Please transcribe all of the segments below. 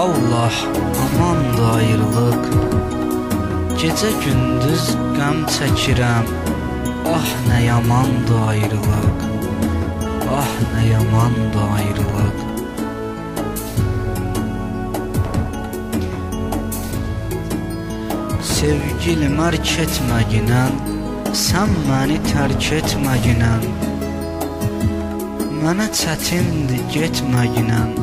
Allah, amandı ayrılıq. Gecə gündüz qəm çəkirəm. Ah, nə yamandı ayrılıq. Ah, nə yamandı ayrılıq. Sevgilim, ərk etmə ginən, sən məni tərk etmə ginən. Mənə çətindir getmə ginən,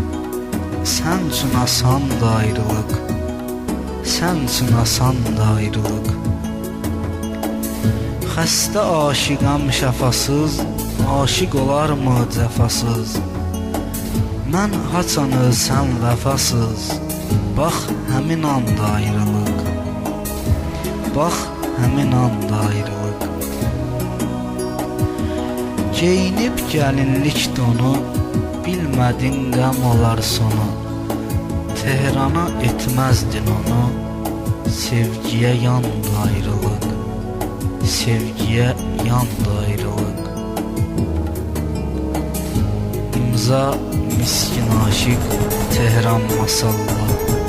sən üçün asandı ayrılıq. Sən üçün asandı ayrılıq. Xəstə aşiqəm şəfasız, aşiq olarmı cəfasız? Mən haçan ölsəm vəfasız, bax həmin anda ayrılıq. Bax həmin anda ayrılıq. Geyinib gəlinlik donu, bilmədin qəm olar sonu. Tehrana etməzdin onu, sevgiyə yandı ayrılıq. Sevgiyə yandı ayrılıq. İmza miskin aşiq, Tehran masallar.